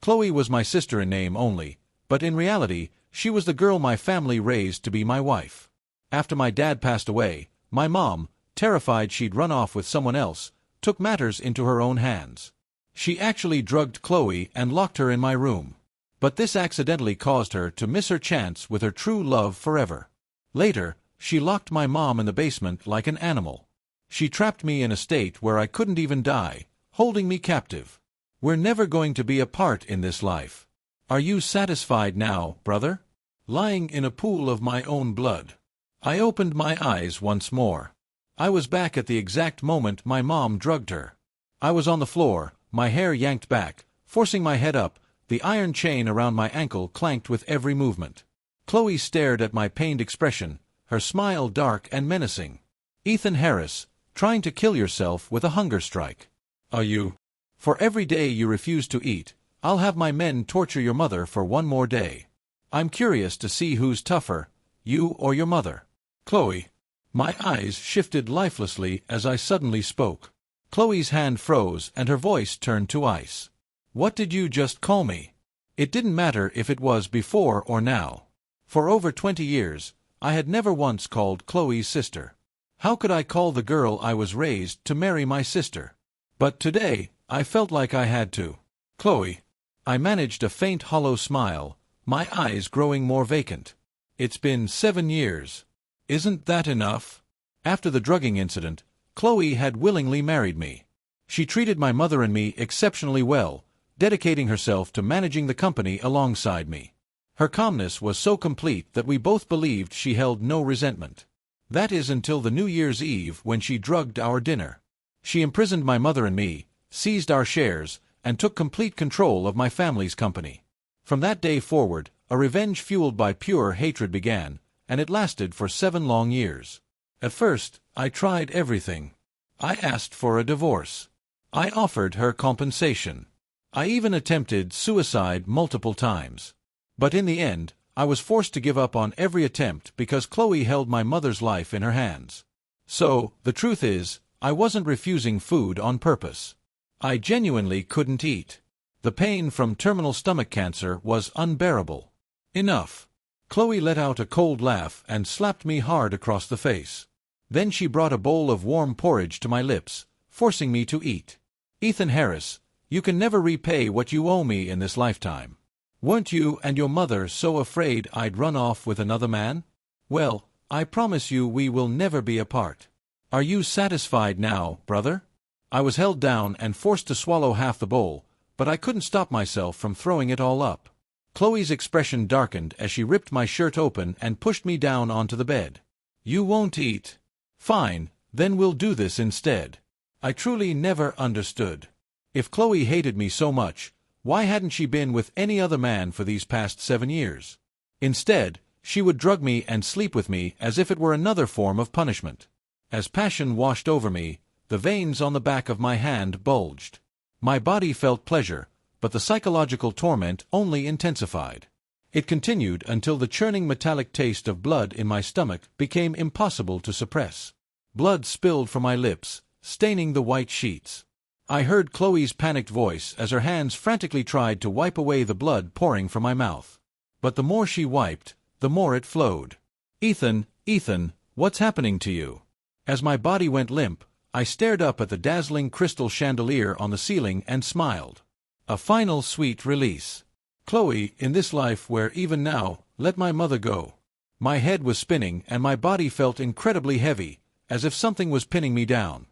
Chloe was my sister in name only, but in reality, she was the girl my family raised to be my wife. After my dad passed away, my mom, terrified she'd run off with someone else, took matters into her own hands. She actually drugged Chloe and locked her in my room. But this accidentally caused her to miss her chance with her true love forever. Later, she locked my mom in the basement like an animal. She trapped me in a state where I couldn't even die, holding me captive. We're never going to be apart in this life. Are you satisfied now, brother? Lying in a pool of my own blood. I opened my eyes once more. I was back at the exact moment my mom drugged her. I was on the floor, my hair yanked back, forcing my head up. The iron chain around my ankle clanked with every movement. Chloe stared at my pained expression, her smile dark and menacing. Ethan Harris, trying to kill yourself with a hunger strike. Are you? For every day you refuse to eat, I'll have my men torture your mother for one more day. I'm curious to see who's tougher, you or your mother. Chloe. My eyes shifted lifelessly as I suddenly spoke. Chloe's hand froze and her voice turned to ice. What did you just call me? It didn't matter if it was before or now. For over 20 years, I had never once called Chloe's sister. How could I call the girl I was raised to marry my sister? But today, I felt like I had to. Chloe. I managed a faint hollow smile, my eyes growing more vacant. It's been 7 years. Isn't that enough? After the drugging incident, Chloe had willingly married me. She treated my mother and me exceptionally well, dedicating herself to managing the company alongside me. Her calmness was so complete that we both believed she held no resentment. That is until the New Year's Eve when she drugged our dinner. She imprisoned my mother and me, seized our shares, and took complete control of my family's company. From that day forward, a revenge fueled by pure hatred began, and it lasted for 7 long years. At first, I tried everything. I asked for a divorce. I offered her compensation. I even attempted suicide multiple times. But in the end, I was forced to give up on every attempt because Chloe held my mother's life in her hands. So, the truth is, I wasn't refusing food on purpose. I genuinely couldn't eat. The pain from terminal stomach cancer was unbearable. Enough. Chloe let out a cold laugh and slapped me hard across the face. Then she brought a bowl of warm porridge to my lips, forcing me to eat. Ethan Harris, you can never repay what you owe me in this lifetime. Weren't you and your mother so afraid I'd run off with another man? Well, I promise you we will never be apart. Are you satisfied now, brother? I was held down and forced to swallow half the bowl, but I couldn't stop myself from throwing it all up. Chloe's expression darkened as she ripped my shirt open and pushed me down onto the bed. You won't eat? Fine, then we'll do this instead. I truly never understood. If Chloe hated me so much, why hadn't she been with any other man for these past 7 years? Instead, she would drug me and sleep with me as if it were another form of punishment. As passion washed over me, the veins on the back of my hand bulged. My body felt pleasure, but the psychological torment only intensified. It continued until the churning metallic taste of blood in my stomach became impossible to suppress. Blood spilled from my lips, staining the white sheets. I heard Chloe's panicked voice as her hands frantically tried to wipe away the blood pouring from my mouth. But the more she wiped, the more it flowed. Ethan, what's happening to you? As my body went limp, I stared up at the dazzling crystal chandelier on the ceiling and smiled. A final sweet release. Chloe, in this life where even now, let my mother go. My head was spinning and my body felt incredibly heavy, as if something was pinning me down.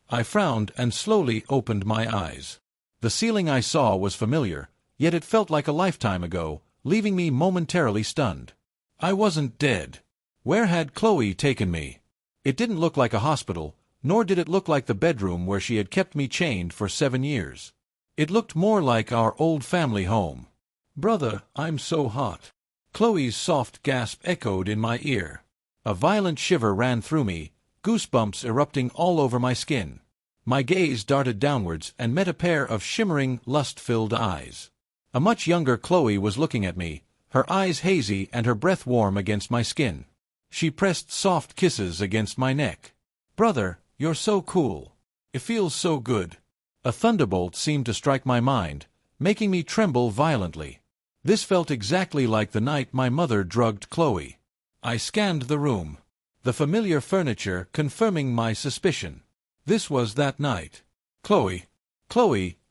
I frowned and slowly opened my eyes. The ceiling I saw was familiar, yet it felt like a lifetime ago, leaving me momentarily stunned. I wasn't dead. Where had Chloe taken me? It didn't look like a hospital, nor did it look like the bedroom where she had kept me chained for 7 years. It looked more like our old family home. Brother, I'm so hot. Chloe's soft gasp echoed in my ear. A violent shiver ran through me, goosebumps erupting all over my skin. My gaze darted downwards and met a pair of shimmering, lust-filled eyes. A much younger Chloe was looking at me, her eyes hazy and her breath warm against my skin. She pressed soft kisses against my neck. Brother, you're so cool. It feels so good. A thunderbolt seemed to strike my mind, making me tremble violently. This felt exactly like the night my mother drugged Chloe. I scanned the room, the familiar furniture confirming my suspicion. This was that night. Chloe,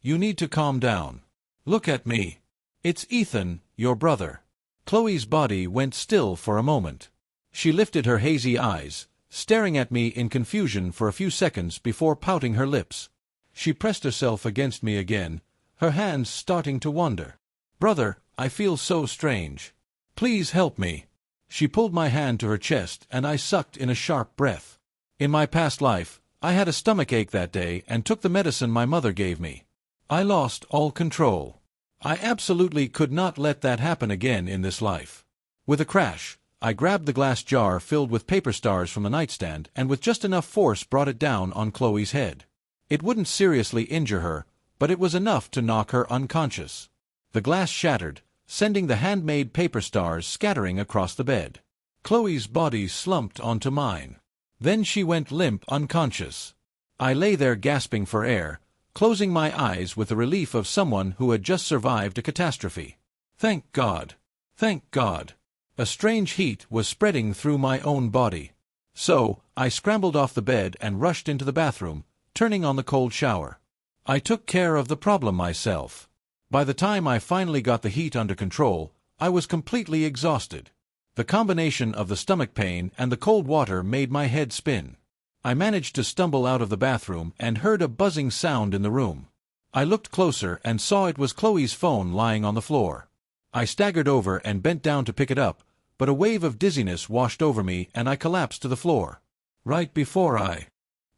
you need to calm down. Look at me. It's Ethan, your brother. Chloe's body went still for a moment. She lifted her hazy eyes, staring at me in confusion for a few seconds before pouting her lips. She pressed herself against me again, her hands starting to wander. Brother, I feel so strange. Please help me. She pulled my hand to her chest and I sucked in a sharp breath. In my past life, I had a stomachache that day and took the medicine my mother gave me. I lost all control. I absolutely could not let that happen again in this life. With a crash, I grabbed the glass jar filled with paper stars from the nightstand and with just enough force brought it down on Chloe's head. It wouldn't seriously injure her, but it was enough to knock her unconscious. The glass shattered, sending the handmade paper stars scattering across the bed. Chloe's body slumped onto mine. Then she went limp unconscious. I lay there gasping for air, closing my eyes with the relief of someone who had just survived a catastrophe. Thank God. Thank God. A strange heat was spreading through my own body. So, I scrambled off the bed and rushed into the bathroom, turning on the cold shower. I took care of the problem myself. By the time I finally got the heat under control, I was completely exhausted. The combination of the stomach pain and the cold water made my head spin. I managed to stumble out of the bathroom and heard a buzzing sound in the room. I looked closer and saw it was Chloe's phone lying on the floor. I staggered over and bent down to pick it up, but a wave of dizziness washed over me and I collapsed to the floor. Right before I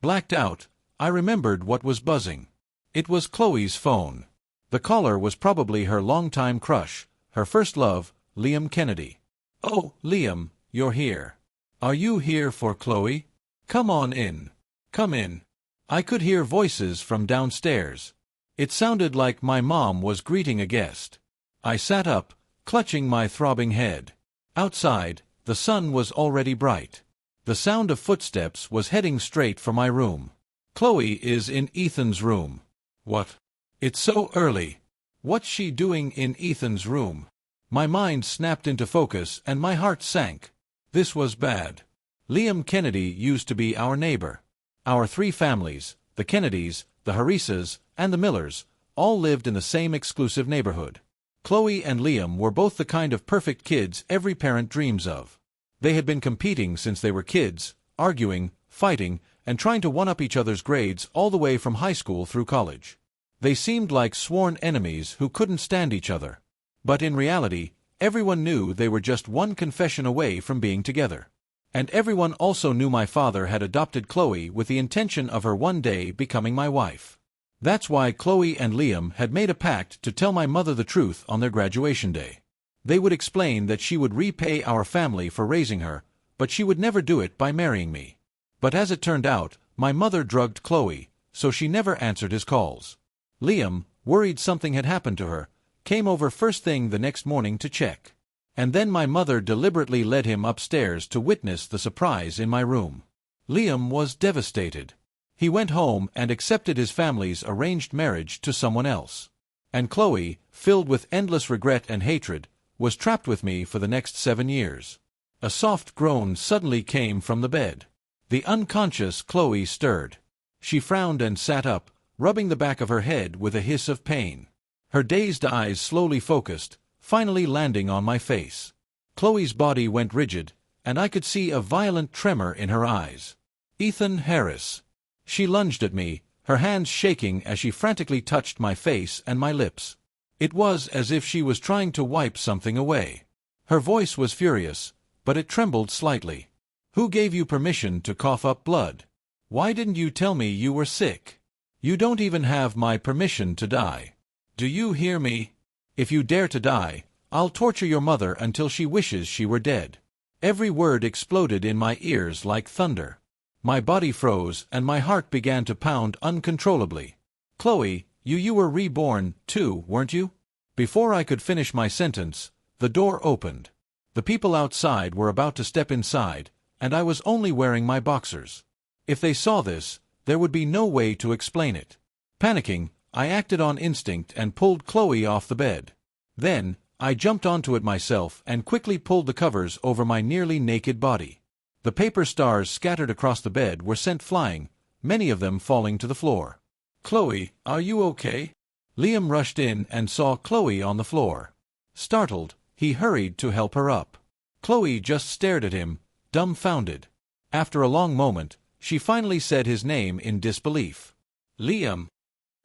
blacked out, I remembered what was buzzing. It was Chloe's phone. The caller was probably her longtime crush, her first love, Liam Kennedy. Oh, Liam, you're here. Are you here for Chloe? Come on in. Come in. I could hear voices from downstairs. It sounded like my mom was greeting a guest. I sat up, clutching my throbbing head. Outside, the sun was already bright. The sound of footsteps was heading straight for my room. Chloe is in Ethan's room. What? It's so early. What's she doing in Ethan's room? My mind snapped into focus and my heart sank. This was bad. Liam Kennedy used to be our neighbor. Our three families, the Kennedys, the Harrisas, and the Millers, all lived in the same exclusive neighborhood. Chloe and Liam were both the kind of perfect kids every parent dreams of. They had been competing since they were kids, arguing, fighting, and trying to one-up each other's grades all the way from high school through college. They seemed like sworn enemies who couldn't stand each other. But in reality, everyone knew they were just one confession away from being together. And everyone also knew my father had adopted Chloe with the intention of her one day becoming my wife. That's why Chloe and Liam had made a pact to tell my mother the truth on their graduation day. They would explain that she would repay our family for raising her, but she would never do it by marrying me. But as it turned out, my mother drugged Chloe, so she never answered his calls. Liam, worried something had happened to her, came over first thing the next morning to check. And then my mother deliberately led him upstairs to witness the surprise in my room. Liam was devastated. He went home and accepted his family's arranged marriage to someone else. And Chloe, filled with endless regret and hatred, was trapped with me for the next 7 years. A soft groan suddenly came from the bed. The unconscious Chloe stirred. She frowned and sat up, rubbing the back of her head with a hiss of pain. Her dazed eyes slowly focused, finally landing on my face. Chloe's body went rigid, and I could see a violent tremor in her eyes. Ethan Harris. She lunged at me, her hands shaking as she frantically touched my face and my lips. It was as if she was trying to wipe something away. Her voice was furious, but it trembled slightly. Who gave you permission to cough up blood? Why didn't you tell me you were sick? You don't even have my permission to die. Do you hear me? If you dare to die, I'll torture your mother until she wishes she were dead. Every word exploded in my ears like thunder. My body froze and my heart began to pound uncontrollably. Chloe, you were reborn, too, weren't you? Before I could finish my sentence, the door opened. The people outside were about to step inside, and I was only wearing my boxers. If they saw this, there would be no way to explain it. Panicking, I acted on instinct and pulled Chloe off the bed. Then, I jumped onto it myself and quickly pulled the covers over my nearly naked body. The paper stars scattered across the bed were sent flying, many of them falling to the floor. "Chloe, are you okay?" Liam rushed in and saw Chloe on the floor. Startled, he hurried to help her up. Chloe just stared at him, dumbfounded. After a long moment, she finally said his name in disbelief. "Liam."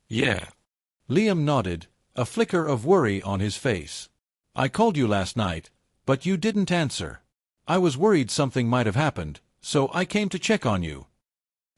"Yeah." Liam nodded, a flicker of worry on his face. "I called you last night, but you didn't answer. I was worried something might have happened, so I came to check on you."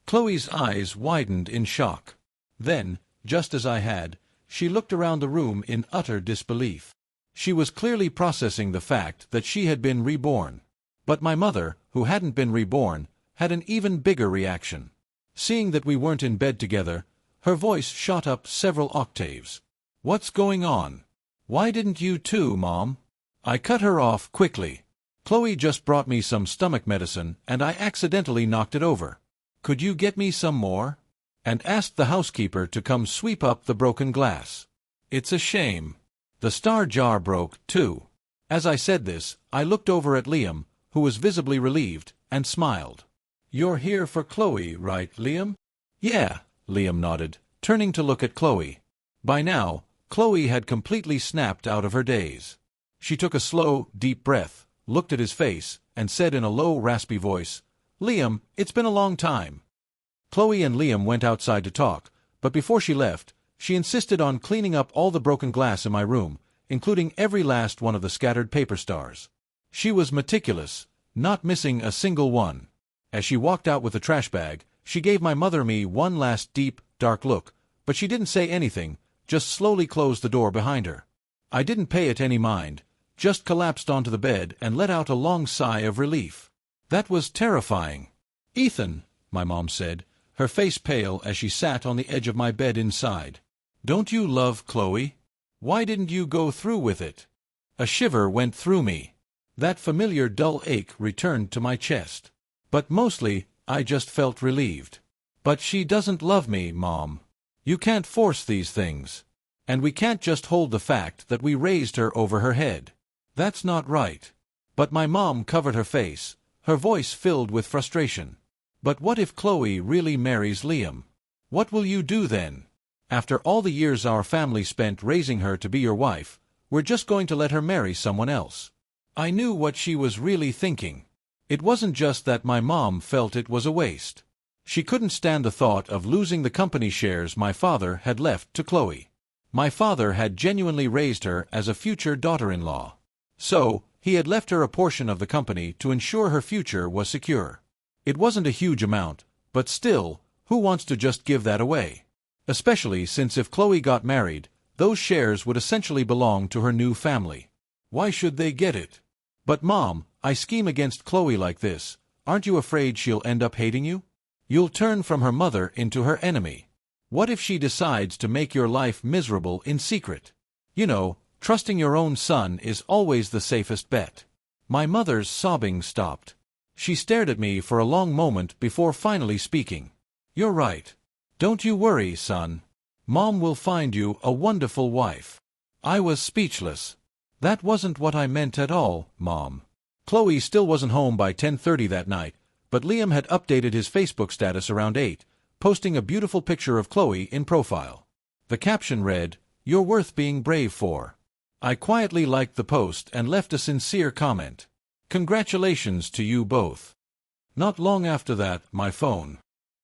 Chloe's eyes widened in shock. Then, just as I had, she looked around the room in utter disbelief. She was clearly processing the fact that she had been reborn. But my mother, who hadn't been reborn, had an even bigger reaction. Seeing that we weren't in bed together, her voice shot up several octaves. "What's going on? Why didn't you too, Mom?" I cut her off quickly. "Chloe just brought me some stomach medicine and I accidentally knocked it over. Could you get me some more?" And asked the housekeeper to come sweep up the broken glass. "It's a shame. The star jar broke, too." As I said this, I looked over at Liam, who was visibly relieved, and smiled. "You're here for Chloe, right, Liam?" "Yeah," Liam nodded, turning to look at Chloe. By now, Chloe had completely snapped out of her daze. She took a slow, deep breath, looked at his face, and said in a low, raspy voice, "Liam, it's been a long time." Chloe and Liam went outside to talk, but before she left, she insisted on cleaning up all the broken glass in my room, including every last one of the scattered paper stars. She was meticulous, not missing a single one. As she walked out with the trash bag, she gave my mother and me one last deep, dark look, but she didn't say anything, just slowly closed the door behind her. I didn't pay it any mind, just collapsed onto the bed and let out a long sigh of relief. That was terrifying. "Ethan," my mom said, her face pale as she sat on the edge of my bed inside. "Don't you love Chloe? Why didn't you go through with it?" A shiver went through me. That familiar dull ache returned to my chest. But mostly, I just felt relieved. "But she doesn't love me, Mom. You can't force these things. And we can't just hold the fact that we raised her over her head. That's not right." But my mom covered her face, her voice filled with frustration. "But what if Chloe really marries Liam? What will you do then? After all the years our family spent raising her to be your wife, we're just going to let her marry someone else." I knew what she was really thinking. It wasn't just that my mom felt it was a waste. She couldn't stand the thought of losing the company shares my father had left to Chloe. My father had genuinely raised her as a future daughter-in-law. So, he had left her a portion of the company to ensure her future was secure. It wasn't a huge amount, but still, who wants to just give that away? Especially since if Chloe got married, those shares would essentially belong to her new family. Why should they get it? "But Mom, I scheme against Chloe like this. Aren't you afraid she'll end up hating you? You'll turn from her mother into her enemy. What if she decides to make your life miserable in secret? You know, trusting your own son is always the safest bet." My mother's sobbing stopped. She stared at me for a long moment before finally speaking. "You're right. Don't you worry, son. Mom will find you a wonderful wife." I was speechless. "That wasn't what I meant at all, Mom." Chloe still wasn't home by 10:30 that night, but Liam had updated his Facebook status around 8, posting a beautiful picture of Chloe in profile. The caption read, "You're worth being brave for." I quietly liked the post and left a sincere comment. "Congratulations to you both." Not long after that, my phone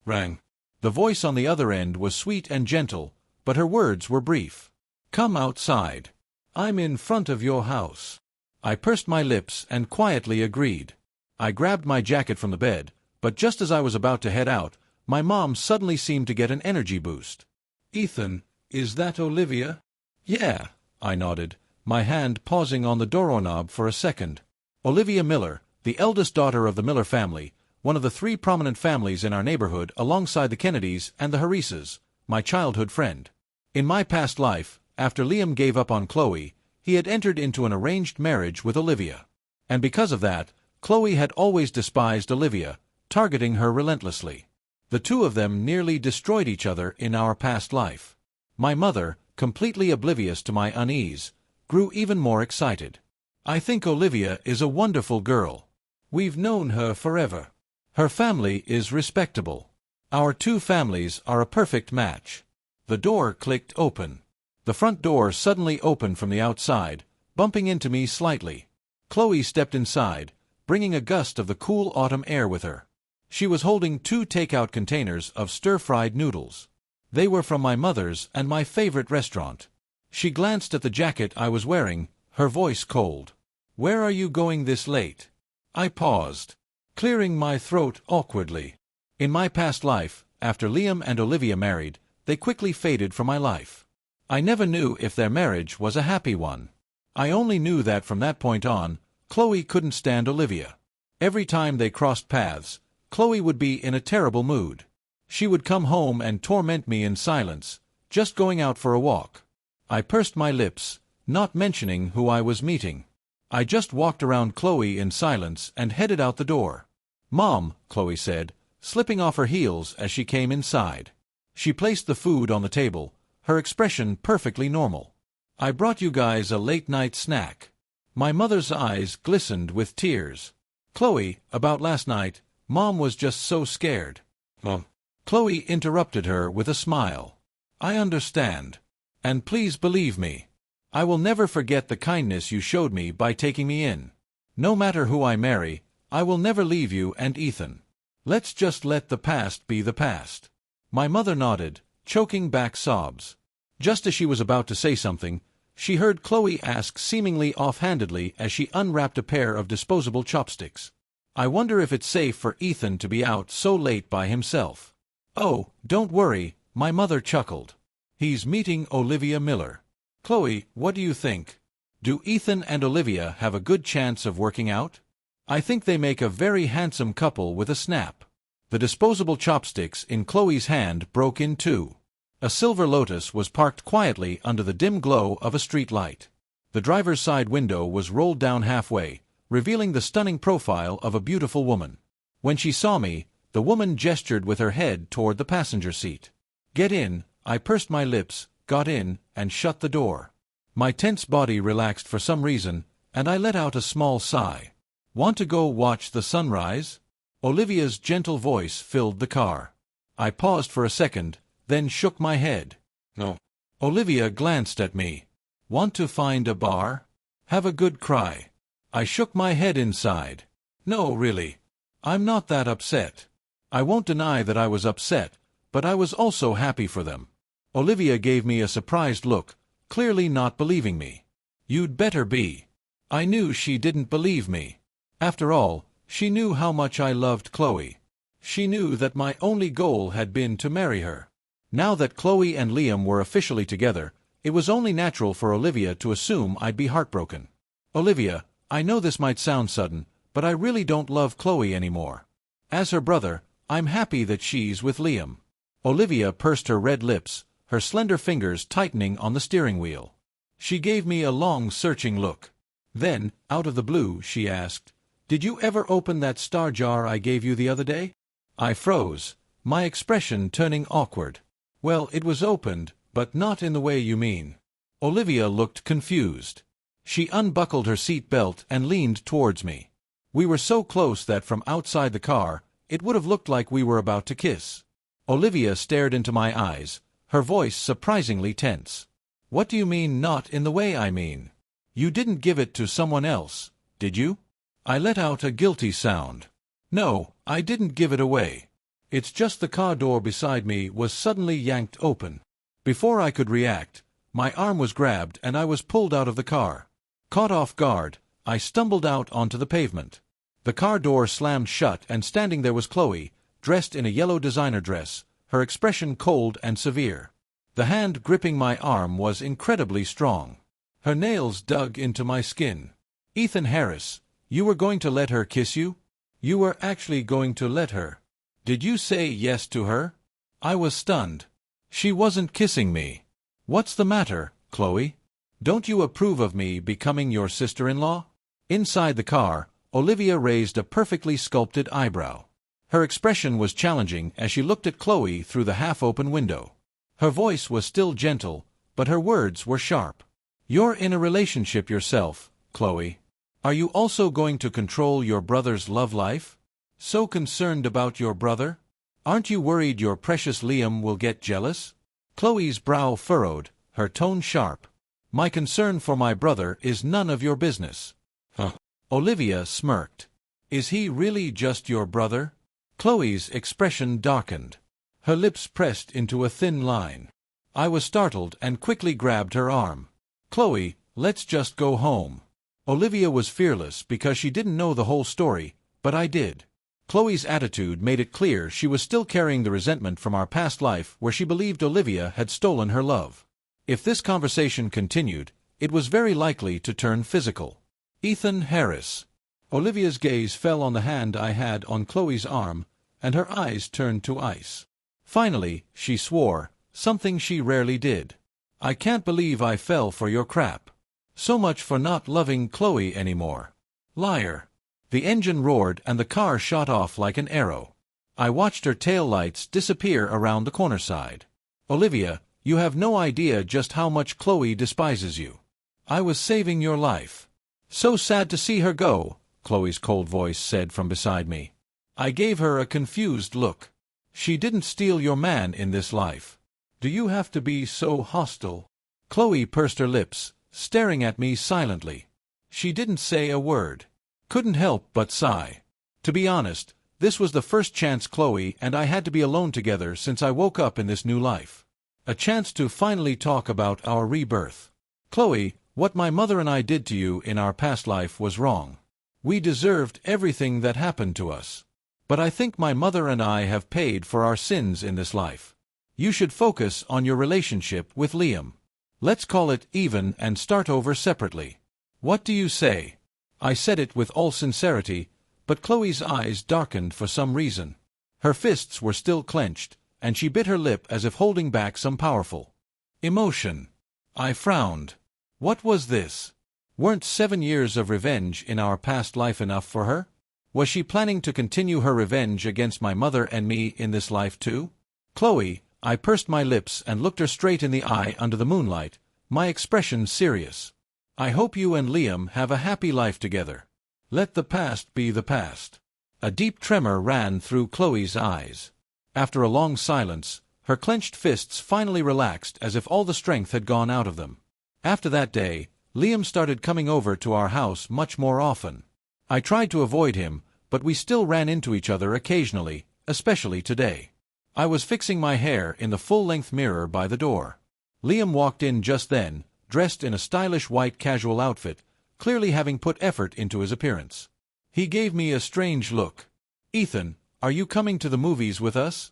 rang. The voice on the other end was sweet and gentle, but her words were brief. "Come outside. I'm in front of your house." I pursed my lips and quietly agreed. I grabbed my jacket from the bed, but just as I was about to head out, my mom suddenly seemed to get an energy boost. "Ethan, is that Olivia?" "Yeah," I nodded, my hand pausing on the doorknob for a second. Olivia Miller, the eldest daughter of the Miller family, one of the 3 prominent families in our neighborhood alongside the Kennedys and the Harises, my childhood friend. In my past life, after Liam gave up on Chloe, he had entered into an arranged marriage with Olivia. And because of that, Chloe had always despised Olivia, targeting her relentlessly. The two of them nearly destroyed each other in our past life. My mother, completely oblivious to my unease, grew even more excited. I think Olivia is a wonderful girl. We've known her forever. Her family is respectable. Our two families are a perfect match. The door clicked open. The front door suddenly opened from the outside, bumping into me slightly. Chloe stepped inside, bringing a gust of the cool autumn air with her. She was holding 2 takeout containers of stir-fried noodles. They were from my mother's and my favorite restaurant. She glanced at the jacket I was wearing, her voice cold. "Where are you going this late?" I paused, clearing my throat awkwardly. In my past life, after Liam and Olivia married, they quickly faded from my life. I never knew if their marriage was a happy one. I only knew that from that point on, Chloe couldn't stand Olivia. Every time they crossed paths, Chloe would be in a terrible mood. She would come home and torment me in silence, just going out for a walk. I pursed my lips, not mentioning who I was meeting. I just walked around Chloe in silence and headed out the door. "Mom," Chloe said, slipping off her heels as she came inside. She placed the food on the table, her expression perfectly normal. "I brought you guys a late-night snack." My mother's eyes glistened with tears. "Chloe, about last night, Mom was just so scared." "Mom." Chloe interrupted her with a smile. "I understand. And please believe me. I will never forget the kindness you showed me by taking me in. No matter who I marry, I will never leave you and Ethan. Let's just let the past be the past." My mother nodded, choking back sobs. Just as she was about to say something, she heard Chloe ask seemingly offhandedly as she unwrapped a pair of disposable chopsticks, "I wonder if it's safe for Ethan to be out so late by himself." "Oh, don't worry," my mother chuckled. "He's meeting Olivia Miller. Chloe, what do you think? Do Ethan and Olivia have a good chance of working out? I think they make a very handsome couple with a snap." The disposable chopsticks in Chloe's hand broke in two. A silver Lotus was parked quietly under the dim glow of a street light. The driver's side window was rolled down halfway, revealing the stunning profile of a beautiful woman. When she saw me, the woman gestured with her head toward the passenger seat. "Get in." I pursed my lips, got in, and shut the door. My tense body relaxed for some reason, and I let out a small sigh. "Want to go watch the sunrise?" Olivia's gentle voice filled the car. I paused for a second, then shook my head. "No." Olivia glanced at me. "Want to find a bar? Have a good cry?" I shook my head inside. "No, really. I'm not that upset." I won't deny that I was upset, but I was also happy for them. Olivia gave me a surprised look, clearly not believing me. "You'd better be." I knew she didn't believe me. After all, she knew how much I loved Chloe. She knew that my only goal had been to marry her. Now that Chloe and Liam were officially together, it was only natural for Olivia to assume I'd be heartbroken. "Olivia, I know this might sound sudden, but I really don't love Chloe anymore. As her brother, I'm happy that she's with Liam." Olivia pursed her red lips, her slender fingers tightening on the steering wheel. She gave me a long, searching look. Then, out of the blue, she asked, "Did you ever open that star jar I gave you the other day?" I froze, my expression turning awkward. "Well, it was opened, but not in the way you mean." Olivia looked confused. She unbuckled her seat belt and leaned towards me. We were so close that from outside the car, it would have looked like we were about to kiss. Olivia stared into my eyes, her voice surprisingly tense. "What do you mean, not in the way I mean? You didn't give it to someone else, did you?" I let out a guilty sound. "No, I didn't give it away. It's just the car door beside me was suddenly yanked open. Before I could react, my arm was grabbed and I was pulled out of the car. Caught off guard, I stumbled out onto the pavement. The car door slammed shut and standing there was Chloe, dressed in a yellow designer dress, her expression cold and severe. The hand gripping my arm was incredibly strong. Her nails dug into my skin. "Ethan Harris, you were going to let her kiss you? You were actually going to let her? Did you say yes to her?" I was stunned. She wasn't kissing me. "What's the matter, Chloe? Don't you approve of me becoming your sister-in-law?" Inside the car, Olivia raised a perfectly sculpted eyebrow. Her expression was challenging as she looked at Chloe through the half-open window. Her voice was still gentle, but her words were sharp. "You're in a relationship yourself, Chloe. Are you also going to control your brother's love life? So concerned about your brother? Aren't you worried your precious Liam will get jealous?" Chloe's brow furrowed, her tone sharp. "My concern for my brother is none of your business." Huh. Olivia smirked. "Is he really just your brother?" Chloe's expression darkened. Her lips pressed into a thin line. I was startled and quickly grabbed her arm. "Chloe, let's just go home." Olivia was fearless because she didn't know the whole story, but I did. Chloe's attitude made it clear she was still carrying the resentment from our past life where she believed Olivia had stolen her love. If this conversation continued, it was very likely to turn physical. "Ethan Harris." Olivia's gaze fell on the hand I had on Chloe's arm, and her eyes turned to ice. Finally, she swore, something she rarely did. "I can't believe I fell for your crap. So much for not loving Chloe anymore. Liar." The engine roared and the car shot off like an arrow. I watched her tail lights disappear around the corner side. "Olivia, you have no idea just how much Chloe despises you. I was saving your life." "So sad to see her go," Chloe's cold voice said from beside me. I gave her a confused look. "She didn't steal your man in this life. Do you have to be so hostile?" Chloe pursed her lips, staring at me silently. She didn't say a word. Couldn't help but sigh. To be honest, this was the first chance Chloe and I had to be alone together since I woke up in this new life. A chance to finally talk about our rebirth. "Chloe, what my mother and I did to you in our past life was wrong. We deserved everything that happened to us. But I think my mother and I have paid for our sins in this life. You should focus on your relationship with Liam. Let's call it even and start over separately. What do you say?" I said it with all sincerity, but Chloe's eyes darkened for some reason. Her fists were still clenched, and she bit her lip as if holding back some powerful emotion. I frowned. What was this? Weren't 7 years of revenge in our past life enough for her? Was she planning to continue her revenge against my mother and me in this life too? "Chloe," I pursed my lips and looked her straight in the eye under the moonlight, my expression serious. "I hope you and Liam have a happy life together. Let the past be the past." A deep tremor ran through Chloe's eyes. After a long silence, her clenched fists finally relaxed as if all the strength had gone out of them. After that day, Liam started coming over to our house much more often. I tried to avoid him, but we still ran into each other occasionally, especially today. I was fixing my hair in the full-length mirror by the door. Liam walked in just then, dressed in a stylish white casual outfit, clearly having put effort into his appearance. He gave me a strange look. "Ethan, are you coming to the movies with us?"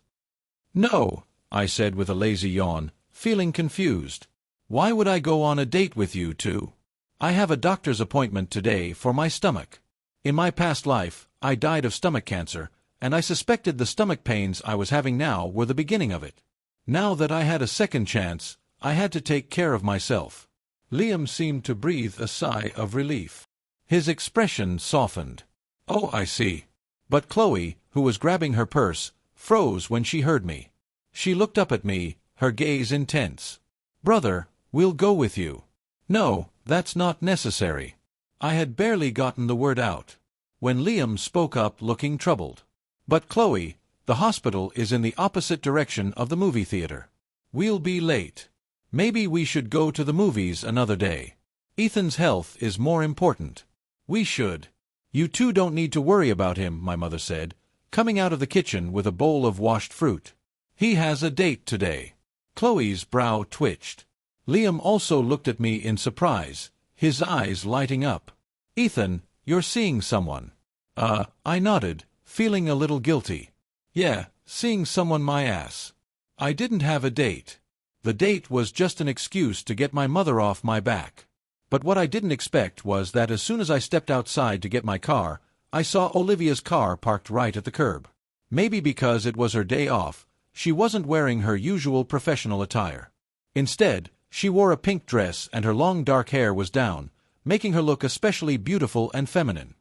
"No," I said with a lazy yawn, feeling confused. "Why would I go on a date with you two? I have a doctor's appointment today for my stomach. In my past life, I died of stomach cancer, and I suspected the stomach pains I was having now were the beginning of it. Now that I had a second chance, I had to take care of myself." Liam seemed to breathe a sigh of relief. His expression softened. "Oh, I see." But Chloe, who was grabbing her purse, froze when she heard me. She looked up at me, her gaze intense. "Brother, we'll go with you." "No, that's not necessary." I had barely gotten the word out when Liam spoke up looking troubled. "But Chloe, the hospital is in the opposite direction of the movie theater. We'll be late. Maybe we should go to the movies another day. Ethan's health is more important. We should." "You two don't need to worry about him," my mother said, coming out of the kitchen with a bowl of washed fruit. "He has a date today." Chloe's brow twitched. Liam also looked at me in surprise, his eyes lighting up. "Ethan, you're seeing someone?" I nodded, feeling a little guilty. "Yeah, seeing someone my ass. I didn't have a date. The date was just an excuse to get my mother off my back." But what I didn't expect was that as soon as I stepped outside to get my car, I saw Olivia's car parked right at the curb. Maybe because it was her day off, she wasn't wearing her usual professional attire. Instead, she wore a pink dress and her long dark hair was down, making her look especially beautiful and feminine.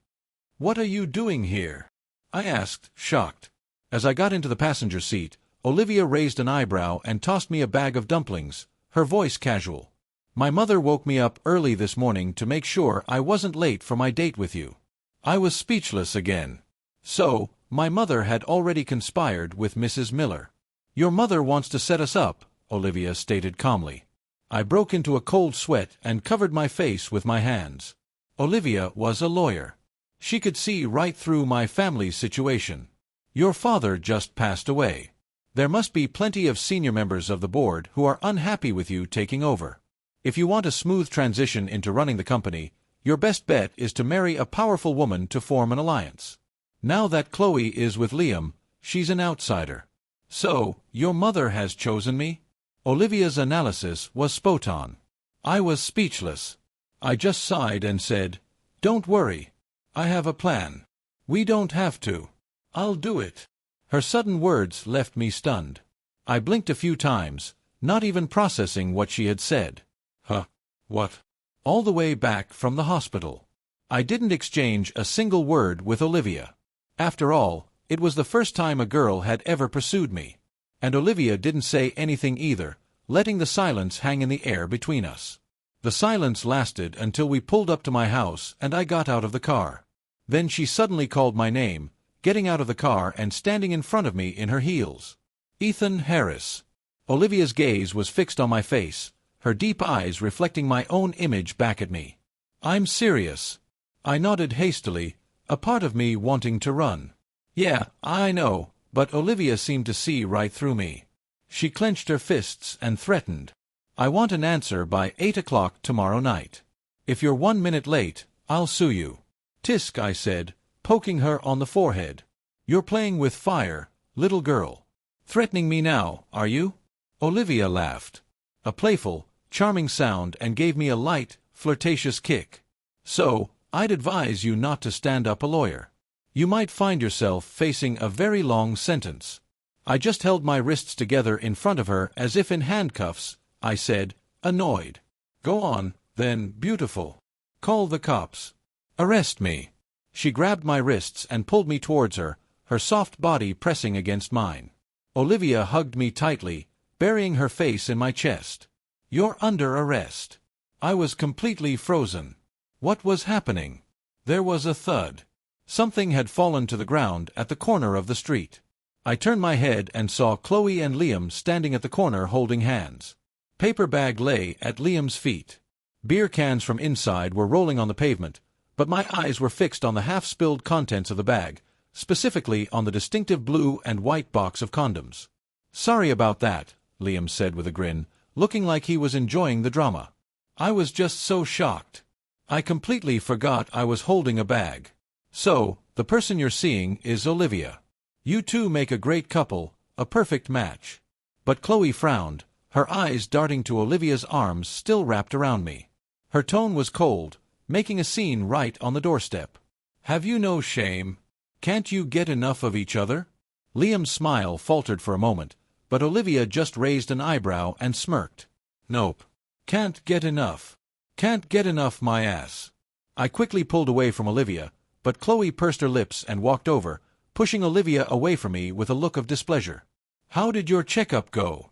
"What are you doing here?" I asked, shocked. As I got into the passenger seat, Olivia raised an eyebrow and tossed me a bag of dumplings, her voice casual. My mother woke me up early this morning to make sure I wasn't late for my date with you. I was speechless again. So, my mother had already conspired with Mrs. Miller. Your mother wants to set us up, Olivia stated calmly. I broke into a cold sweat and covered my face with my hands. Olivia was a lawyer. She could see right through my family's situation. Your father just passed away. There must be plenty of senior members of the board who are unhappy with you taking over. If you want a smooth transition into running the company, your best bet is to marry a powerful woman to form an alliance. Now that Chloe is with Liam, she's an outsider. So, your mother has chosen me? Olivia's analysis was spot on. I was speechless. I just sighed and said, "Don't worry. I have a plan. We don't have to. I'll do it." Her sudden words left me stunned. I blinked a few times, not even processing what she had said. Huh? What? All the way back from the hospital. I didn't exchange a single word with Olivia. After all, it was the first time a girl had ever pursued me. And Olivia didn't say anything either, letting the silence hang in the air between us. The silence lasted until we pulled up to my house and I got out of the car. Then she suddenly called my name, getting out of the car and standing in front of me in her heels. Ethan Harris. Olivia's gaze was fixed on my face, her deep eyes reflecting my own image back at me. "I'm serious." I nodded hastily, a part of me wanting to run. "Yeah, I know," but Olivia seemed to see right through me. She clenched her fists and threatened. "I want an answer by 8 o'clock tomorrow night. If you're 1 minute late, I'll sue you." "Tisk," I said, poking her on the forehead. "You're playing with fire, little girl. Threatening me now, are you?" Olivia laughed. A playful, charming sound, and gave me a light, flirtatious kick. "So, I'd advise you not to stand up a lawyer. You might find yourself facing a very long sentence." I just held my wrists together in front of her as if in handcuffs. I said, annoyed. "Go on, then, beautiful. Call the cops. Arrest me." She grabbed my wrists and pulled me towards her, her soft body pressing against mine. Olivia hugged me tightly, burying her face in my chest. "You're under arrest." I was completely frozen. What was happening? There was a thud. Something had fallen to the ground at the corner of the street. I turned my head and saw Chloe and Liam standing at the corner holding hands. Paper bag lay at Liam's feet. Beer cans from inside were rolling on the pavement, but my eyes were fixed on the half-spilled contents of the bag, specifically on the distinctive blue and white box of condoms. "Sorry about that," Liam said with a grin, looking like he was enjoying the drama. I was just so shocked. I completely forgot I was holding a bag. "So, the person you're seeing is Olivia. You two make a great couple, a perfect match." But Chloe frowned, her eyes darting to Olivia's arms still wrapped around me. Her tone was cold, making a scene right on the doorstep. "Have you no shame? Can't you get enough of each other?" Liam's smile faltered for a moment, but Olivia just raised an eyebrow and smirked. "Nope. Can't get enough. Can't get enough my ass." I quickly pulled away from Olivia, but Chloe pursed her lips and walked over, pushing Olivia away from me with a look of displeasure. "How did your checkup go?"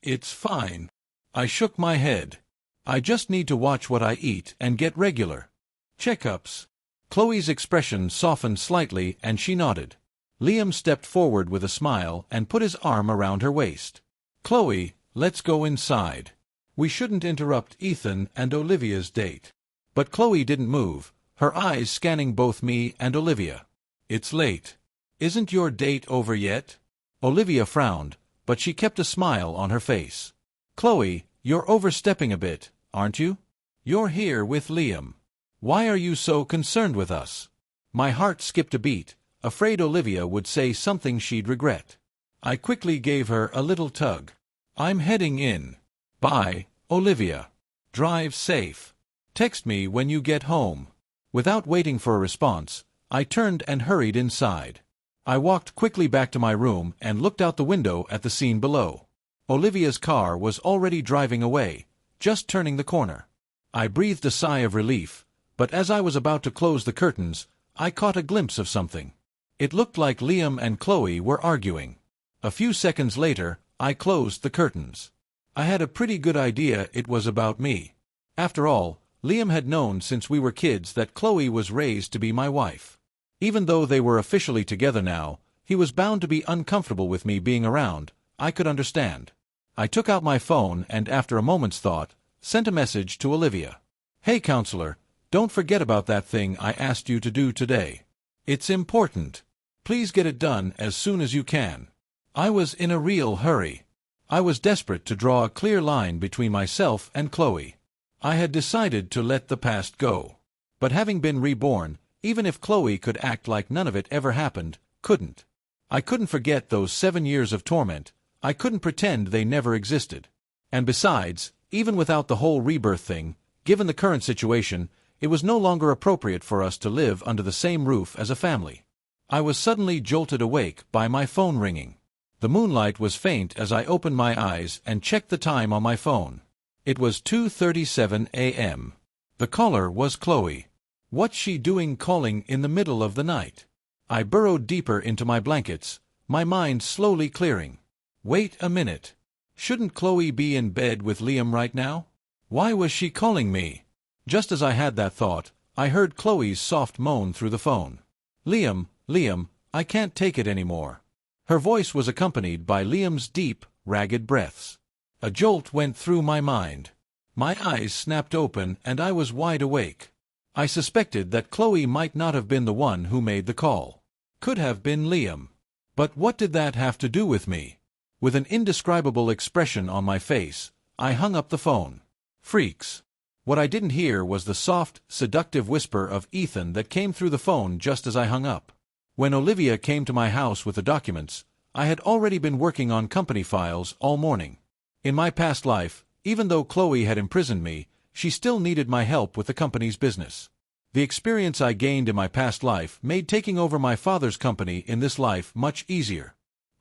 "It's fine." I shook my head. "I just need to watch what I eat and get regular checkups." Chloe's expression softened slightly and she nodded. Liam stepped forward with a smile and put his arm around her waist. "Chloe, let's go inside. We shouldn't interrupt Ethan and Olivia's date." But Chloe didn't move, her eyes scanning both me and Olivia. "It's late. Isn't your date over yet?" Olivia frowned, but she kept a smile on her face. "Chloe, you're overstepping a bit, aren't you? You're here with Liam. Why are you so concerned with us?" My heart skipped a beat, afraid Olivia would say something she'd regret. I quickly gave her a little tug. "I'm heading in. Bye, Olivia. Drive safe. Text me when you get home." Without waiting for a response, I turned and hurried inside. I walked quickly back to my room and looked out the window at the scene below. Olivia's car was already driving away, just turning the corner. I breathed a sigh of relief, but as I was about to close the curtains, I caught a glimpse of something. It looked like Liam and Chloe were arguing. A few seconds later, I closed the curtains. I had a pretty good idea it was about me. After all, Liam had known since we were kids that Chloe was raised to be my wife. Even though they were officially together now, he was bound to be uncomfortable with me being around. I could understand. I took out my phone and, after a moment's thought, sent a message to Olivia. "Hey, counselor, don't forget about that thing I asked you to do today. It's important. Please get it done as soon as you can." I was in a real hurry. I was desperate to draw a clear line between myself and Chloe. I had decided to let the past go. But having been reborn, even if Chloe could act like none of it ever happened, couldn't. I couldn't forget those 7 years of torment. I couldn't pretend they never existed. And besides, even without the whole rebirth thing, given the current situation, it was no longer appropriate for us to live under the same roof as a family. I was suddenly jolted awake by my phone ringing. The moonlight was faint as I opened my eyes and checked the time on my phone. It was 2:37 a.m. The caller was Chloe. What's she doing calling in the middle of the night? I burrowed deeper into my blankets, my mind slowly clearing. Wait a minute. Shouldn't Chloe be in bed with Liam right now? Why was she calling me? Just as I had that thought, I heard Chloe's soft moan through the phone. "Liam, Liam, I can't take it anymore." Her voice was accompanied by Liam's deep, ragged breaths. A jolt went through my mind. My eyes snapped open and I was wide awake. I suspected that Chloe might not have been the one who made the call. Could have been Liam. But what did that have to do with me? With an indescribable expression on my face, I hung up the phone. Freaks. What I didn't hear was the soft, seductive whisper of Ethan that came through the phone just as I hung up. When Olivia came to my house with the documents, I had already been working on company files all morning. In my past life, even though Chloe had imprisoned me, she still needed my help with the company's business. The experience I gained in my past life made taking over my father's company in this life much easier.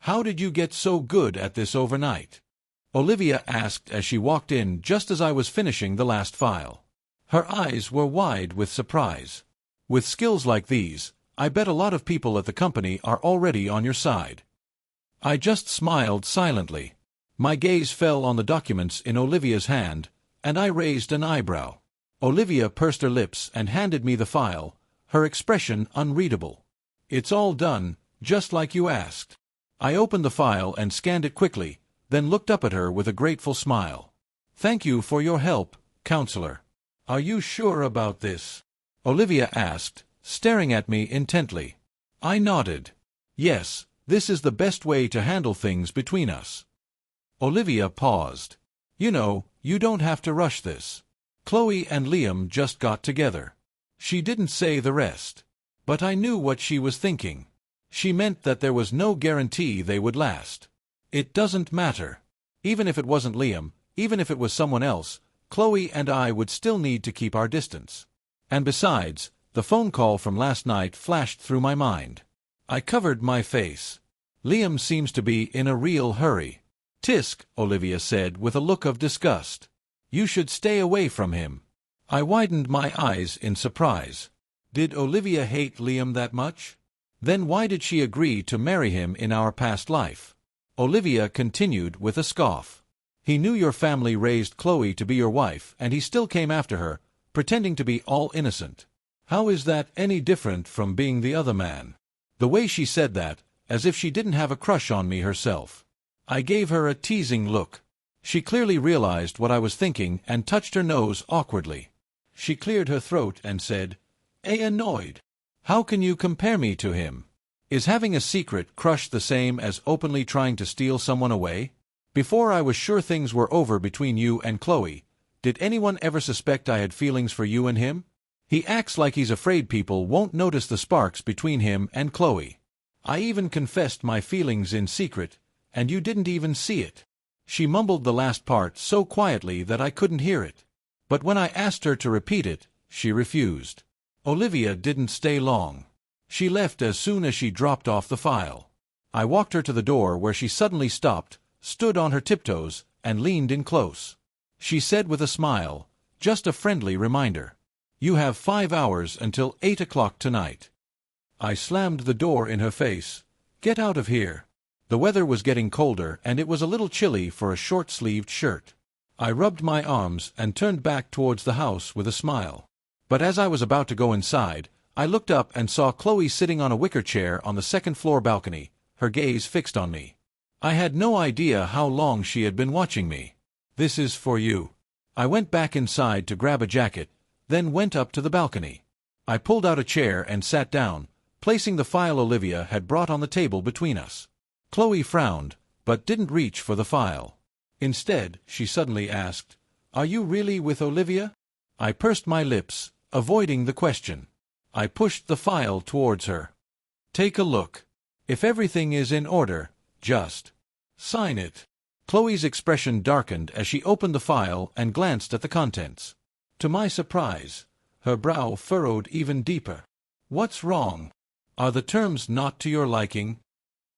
"How did you get so good at this overnight?" Olivia asked as she walked in just as I was finishing the last file. Her eyes were wide with surprise. "With skills like these, I bet a lot of people at the company are already on your side." I just smiled silently. My gaze fell on the documents in Olivia's hand, and I raised an eyebrow. Olivia pursed her lips and handed me the file, her expression unreadable. "It's all done, just like you asked." I opened the file and scanned it quickly, then looked up at her with a grateful smile. "Thank you for your help, counselor." "Are you sure about this?" Olivia asked, staring at me intently. I nodded. "Yes, this is the best way to handle things between us." Olivia paused. "You know, you don't have to rush this. Chloe and Liam just got together." She didn't say the rest. But I knew what she was thinking. She meant that there was no guarantee they would last. It doesn't matter. Even if it wasn't Liam, even if it was someone else, Chloe and I would still need to keep our distance. And besides, the phone call from last night flashed through my mind. I covered my face. "Liam seems to be in a real hurry." "Tisk," Olivia said with a look of disgust. "You should stay away from him." I widened my eyes in surprise. Did Olivia hate Liam that much? Then why did she agree to marry him in our past life? Olivia continued with a scoff. "He knew your family raised Chloe to be your wife, and he still came after her, pretending to be all innocent. How is that any different from being the other man?" The way she said that, as if she didn't have a crush on me herself. I gave her a teasing look. She clearly realized what I was thinking and touched her nose awkwardly. She cleared her throat and said, Annoyed. How can you compare me to him? Is having a secret crush the same as openly trying to steal someone away? Before I was sure things were over between you and Chloe, did anyone ever suspect I had feelings for you and him? He acts like he's afraid people won't notice the sparks between him and Chloe. I even confessed my feelings in secret, and you didn't even see it. She mumbled the last part so quietly that I couldn't hear it. But when I asked her to repeat it, she refused. Olivia didn't stay long. She left as soon as she dropped off the file. I walked her to the door where she suddenly stopped, stood on her tiptoes, and leaned in close. She said with a smile, just a friendly reminder, "You have 5 hours until 8 o'clock tonight." I slammed the door in her face. "Get out of here." The weather was getting colder and it was a little chilly for a short-sleeved shirt. I rubbed my arms and turned back towards the house with a smile. But as I was about to go inside, I looked up and saw Chloe sitting on a wicker chair on the second-floor balcony, her gaze fixed on me. I had no idea how long she had been watching me. "This is for you." I went back inside to grab a jacket, then went up to the balcony. I pulled out a chair and sat down, placing the file Olivia had brought on the table between us. Chloe frowned, but didn't reach for the file. Instead, she suddenly asked, "Are you really with Olivia?" I pursed my lips, avoiding the question. I pushed the file towards her. "Take a look. If everything is in order, just sign it." Chloe's expression darkened as she opened the file and glanced at the contents. To my surprise, her brow furrowed even deeper. "What's wrong? Are the terms not to your liking?"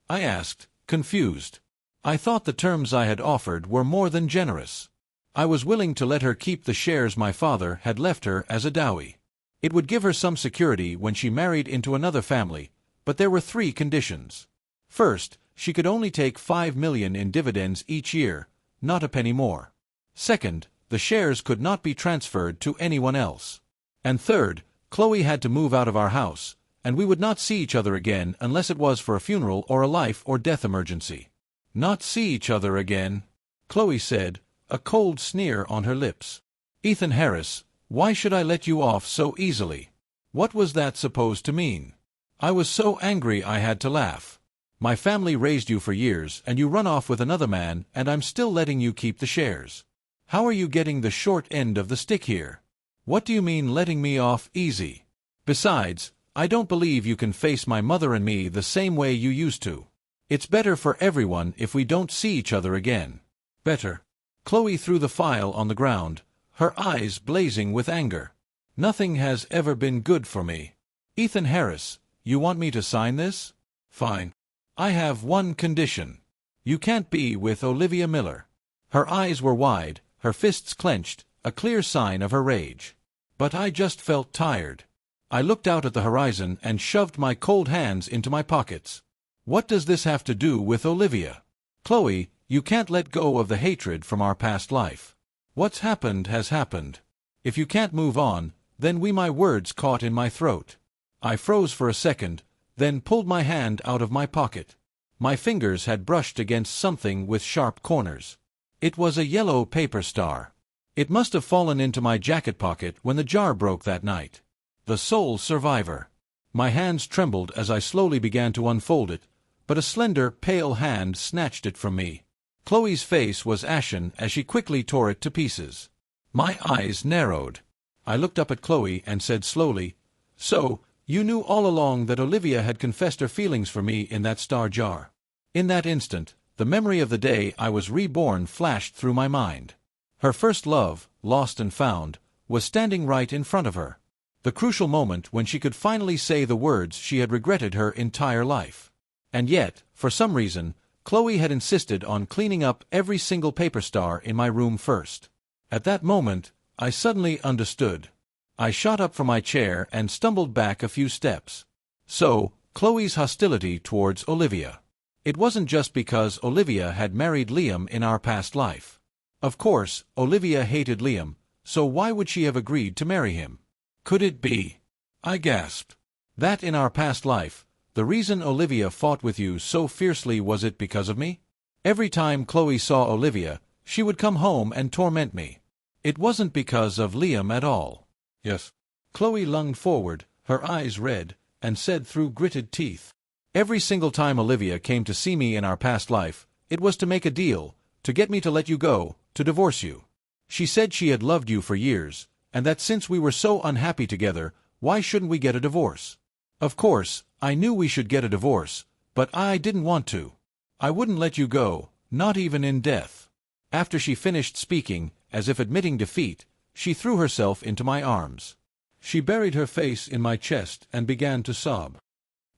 I asked, confused. I thought the terms I had offered were more than generous. I was willing to let her keep the shares my father had left her as a dowry. It would give her some security when she married into another family, but there were 3 conditions. First, she could only take $5 million in dividends each year, not a penny more. Second, the shares could not be transferred to anyone else. And third, Chloe had to move out of our house, and we would not see each other again unless it was for a funeral or a life or death emergency. "Not see each other again," Chloe said, a cold sneer on her lips. "Ethan Harris, why should I let you off so easily? What was that supposed to mean?" I was so angry I had to laugh. "My family raised you for years, and you run off with another man, and I'm still letting you keep the shares. How are you getting the short end of the stick here? What do you mean letting me off easy? Besides, I don't believe you can face my mother and me the same way you used to. It's better for everyone if we don't see each other again." "Better." Chloe threw the file on the ground, her eyes blazing with anger. "Nothing has ever been good for me. Ethan Harris, you want me to sign this? Fine. I have one condition. You can't be with Olivia Miller." Her eyes were wide, her fists clenched, a clear sign of her rage. But I just felt tired. I looked out at the horizon and shoved my cold hands into my pockets. "What does this have to do with Olivia? Chloe, you can't let go of the hatred from our past life. What's happened has happened. If you can't move on, then my words caught in my throat. I froze for a second, then pulled my hand out of my pocket. My fingers had brushed against something with sharp corners. It was a yellow paper star. It must have fallen into my jacket pocket when the jar broke that night. The sole survivor. My hands trembled as I slowly began to unfold it, but a slender, pale hand snatched it from me. Chloe's face was ashen as she quickly tore it to pieces. My eyes narrowed. I looked up at Chloe and said slowly, "So, you knew all along that Olivia had confessed her feelings for me in that star jar." In that instant, the memory of the day I was reborn flashed through my mind. Her first love, lost and found, was standing right in front of her. The crucial moment when she could finally say the words she had regretted her entire life. And yet, for some reason, Chloe had insisted on cleaning up every single paper star in my room first. At that moment, I suddenly understood. I shot up from my chair and stumbled back a few steps. So, Chloe's hostility towards Olivia. It wasn't just because Olivia had married Liam in our past life. Of course, Olivia hated Liam, so why would she have agreed to marry him? Could it be? I gasped. That in our past life, the reason Olivia fought with you so fiercely was it because of me? Every time Chloe saw Olivia, she would come home and torment me. It wasn't because of Liam at all. Yes. Chloe lunged forward, her eyes red, and said through gritted teeth. Every single time Olivia came to see me in our past life, it was to make a deal, to get me to let you go, to divorce you. She said she had loved you for years, and that since we were so unhappy together, why shouldn't we get a divorce? Of course, I knew we should get a divorce, but I didn't want to. I wouldn't let you go, not even in death. After she finished speaking, as if admitting defeat, she threw herself into my arms. She buried her face in my chest and began to sob.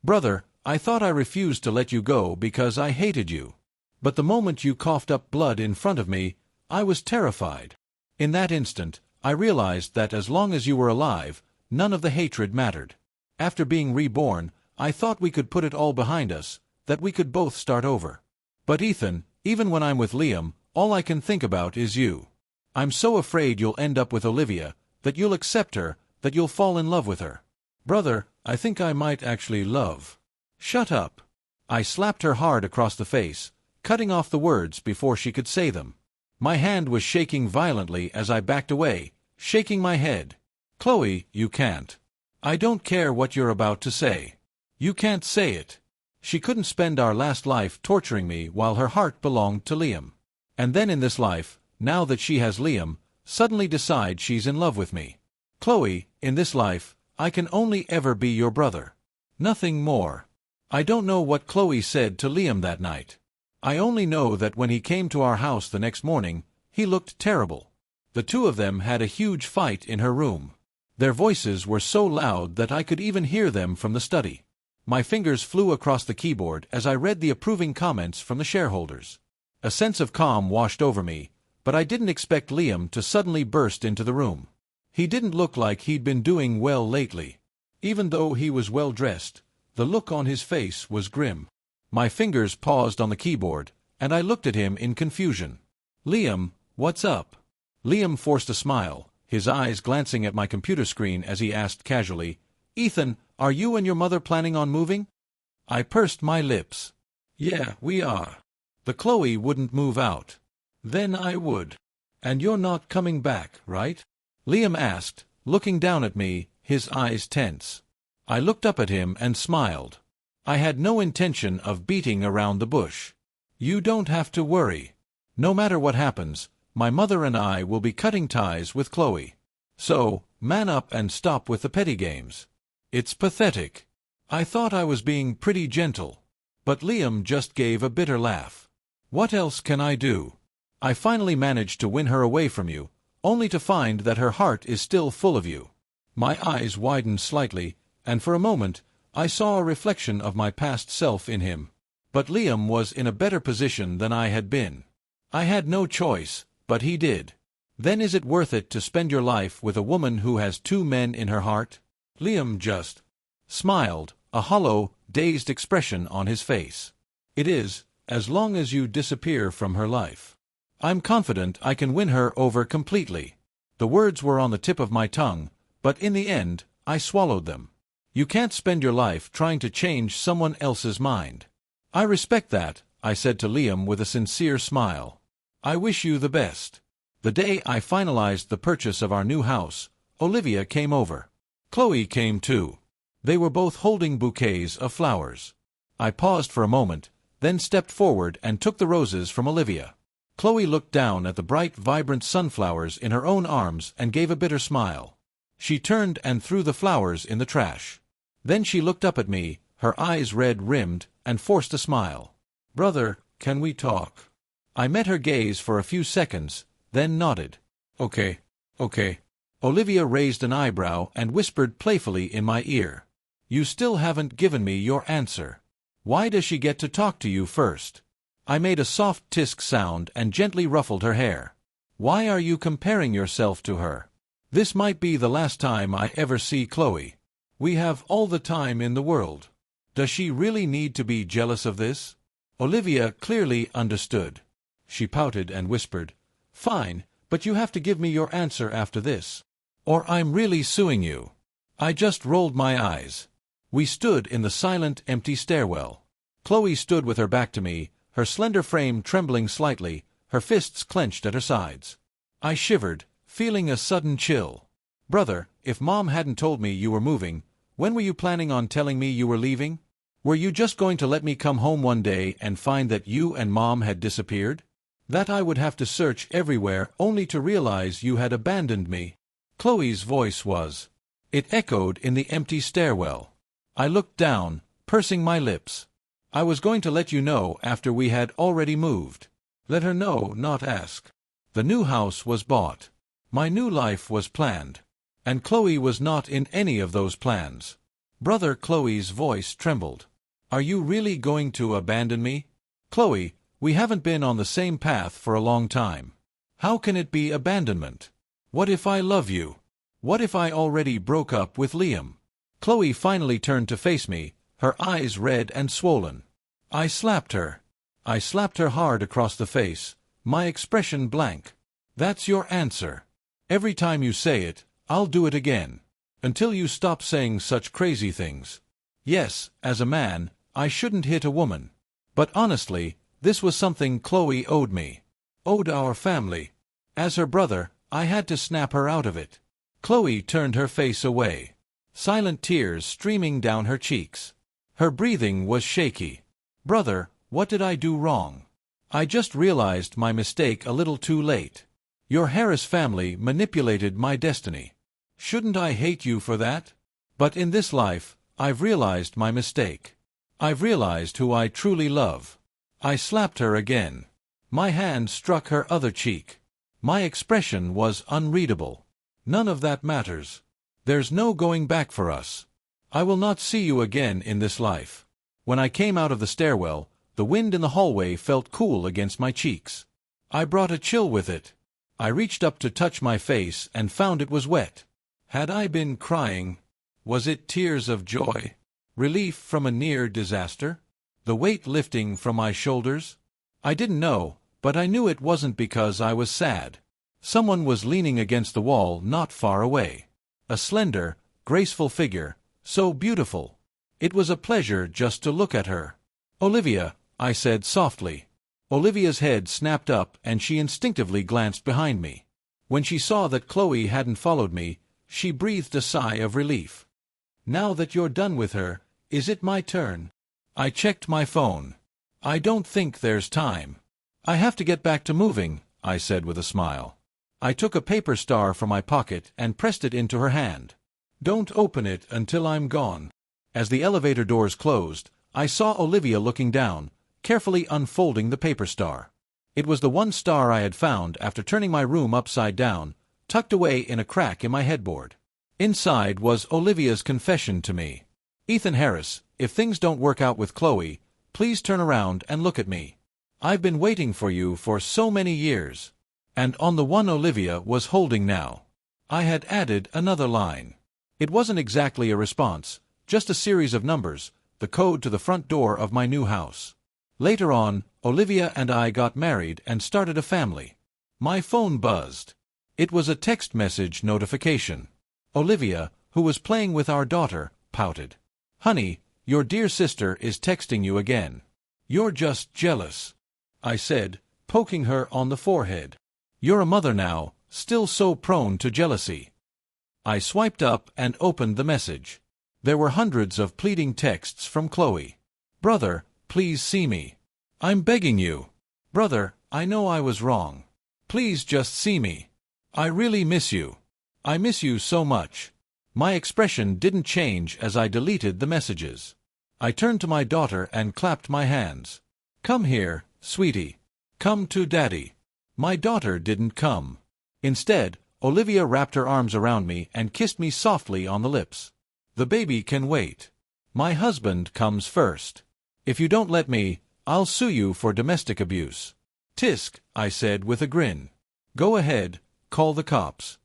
"Brother, I thought I refused to let you go because I hated you. But the moment you coughed up blood in front of me, I was terrified. In that instant, I realized that as long as you were alive, none of the hatred mattered. After being reborn, I thought we could put it all behind us, that we could both start over. But Ethan, even when I'm with Liam, all I can think about is you. I'm so afraid you'll end up with Olivia, that you'll accept her, that you'll fall in love with her. Brother, I think I might actually love. Shut up. I slapped her hard across the face, cutting off the words before she could say them. My hand was shaking violently as I backed away, shaking my head. Chloe, you can't. I don't care what you're about to say. You can't say it. She couldn't spend our last life torturing me while her heart belonged to Liam. And then in this life, now that she has Liam, suddenly decide she's in love with me. Chloe, in this life, I can only ever be your brother. Nothing more. I don't know what Chloe said to Liam that night. I only know that when he came to our house the next morning, he looked terrible. The two of them had a huge fight in her room. Their voices were so loud that I could even hear them from the study. My fingers flew across the keyboard as I read the approving comments from the shareholders. A sense of calm washed over me, but I didn't expect Liam to suddenly burst into the room. He didn't look like he'd been doing well lately. Even though he was well dressed, the look on his face was grim. My fingers paused on the keyboard, and I looked at him in confusion. Liam, what's up? Liam forced a smile, his eyes glancing at my computer screen as he asked casually, Ethan, are you and your mother planning on moving? I pursed my lips. Yeah, we are. The Chloe wouldn't move out. Then I would. And you're not coming back, right? Liam asked, looking down at me, his eyes tense. I looked up at him and smiled. I had no intention of beating around the bush. You don't have to worry. No matter what happens, my mother and I will be cutting ties with Chloe. So, man up and stop with the petty games. It's pathetic. I thought I was being pretty gentle. But Liam just gave a bitter laugh. What else can I do? I finally managed to win her away from you, only to find that her heart is still full of you. My eyes widened slightly, and for a moment, I saw a reflection of my past self in him. But Liam was in a better position than I had been. I had no choice, but he did. Then is it worth it to spend your life with a woman who has two men in her heart? Liam just smiled, a hollow, dazed expression on his face. It is, as long as you disappear from her life. I'm confident I can win her over completely. The words were on the tip of my tongue, but in the end, I swallowed them. You can't spend your life trying to change someone else's mind. I respect that, I said to Liam with a sincere smile. I wish you the best. The day I finalized the purchase of our new house, Olivia came over. Chloe came too. They were both holding bouquets of flowers. I paused for a moment, then stepped forward and took the roses from Olivia. Chloe looked down at the bright, vibrant sunflowers in her own arms and gave a bitter smile. She turned and threw the flowers in the trash. Then she looked up at me, her eyes red-rimmed, and forced a smile. Brother, can we talk? I met her gaze for a few seconds, then nodded. Okay. Olivia raised an eyebrow and whispered playfully in my ear. You still haven't given me your answer. Why does she get to talk to you first? I made a soft tisk sound and gently ruffled her hair. Why are you comparing yourself to her? This might be the last time I ever see Chloe. We have all the time in the world. Does she really need to be jealous of this? Olivia clearly understood. She pouted and whispered, Fine, but you have to give me your answer after this. Or I'm really suing you. I just rolled my eyes. We stood in the silent, empty stairwell. Chloe stood with her back to me, her slender frame trembling slightly, her fists clenched at her sides. I shivered, feeling a sudden chill. Brother, if Mom hadn't told me you were moving, when were you planning on telling me you were leaving? Were you just going to let me come home one day and find that you and Mom had disappeared? That I would have to search everywhere only to realize you had abandoned me? Chloe's voice was. It echoed in the empty stairwell. I looked down, pursing my lips. I was going to let you know after we had already moved. Let her know, not ask. The new house was bought. My new life was planned. And Chloe was not in any of those plans. Brother, Chloe's voice trembled. Are you really going to abandon me? Chloe, we haven't been on the same path for a long time. How can it be abandonment? What if I love you? What if I already broke up with Liam? Chloe finally turned to face me, her eyes red and swollen. I slapped her. I slapped her hard across the face, my expression blank. That's your answer. Every time you say it, I'll do it again. Until you stop saying such crazy things. Yes, as a man, I shouldn't hit a woman. But honestly, this was something Chloe owed me. Owed our family. As her brother, I had to snap her out of it. Chloe turned her face away. Silent tears streaming down her cheeks. Her breathing was shaky. Brother, what did I do wrong? I just realized my mistake a little too late. Your Harris family manipulated my destiny. Shouldn't I hate you for that? But in this life, I've realized my mistake. I've realized who I truly love. I slapped her again. My hand struck her other cheek. My expression was unreadable. None of that matters. There's no going back for us. I will not see you again in this life. When I came out of the stairwell, the wind in the hallway felt cool against my cheeks. I brought a chill with it. I reached up to touch my face and found it was wet. Had I been crying? Was it tears of joy? Relief from a near disaster? The weight lifting from my shoulders? I didn't know, but I knew it wasn't because I was sad. Someone was leaning against the wall not far away. A slender, graceful figure, so beautiful. It was a pleasure just to look at her. Olivia, I said softly. Olivia's head snapped up and she instinctively glanced behind me. When she saw that Chloe hadn't followed me, she breathed a sigh of relief. Now that you're done with her, is it my turn? I checked my phone. I don't think there's time. I have to get back to moving, I said with a smile. I took a paper star from my pocket and pressed it into her hand. Don't open it until I'm gone. As the elevator doors closed, I saw Olivia looking down, carefully unfolding the paper star. It was the one star I had found after turning my room upside down, tucked away in a crack in my headboard. Inside was Olivia's confession to me. Ethan Harris, if things don't work out with Chloe, please turn around and look at me. I've been waiting for you for so many years. And on the one Olivia was holding now, I had added another line. It wasn't exactly a response, just a series of numbers, the code to the front door of my new house. Later on, Olivia and I got married and started a family. My phone buzzed. It was a text message notification. Olivia, who was playing with our daughter, pouted. Honey, your dear sister is texting you again. You're just jealous, I said, poking her on the forehead. You're a mother now, still so prone to jealousy. I swiped up and opened the message. There were hundreds of pleading texts from Chloe. Brother, please see me. I'm begging you. Brother, I know I was wrong. Please just see me. I really miss you. I miss you so much. My expression didn't change as I deleted the messages. I turned to my daughter and clapped my hands. Come here, sweetie. Come to Daddy. My daughter didn't come. Instead, Olivia wrapped her arms around me and kissed me softly on the lips. The baby can wait. My husband comes first. If you don't let me, I'll sue you for domestic abuse. Tisk, I said with a grin. Go ahead, call the cops.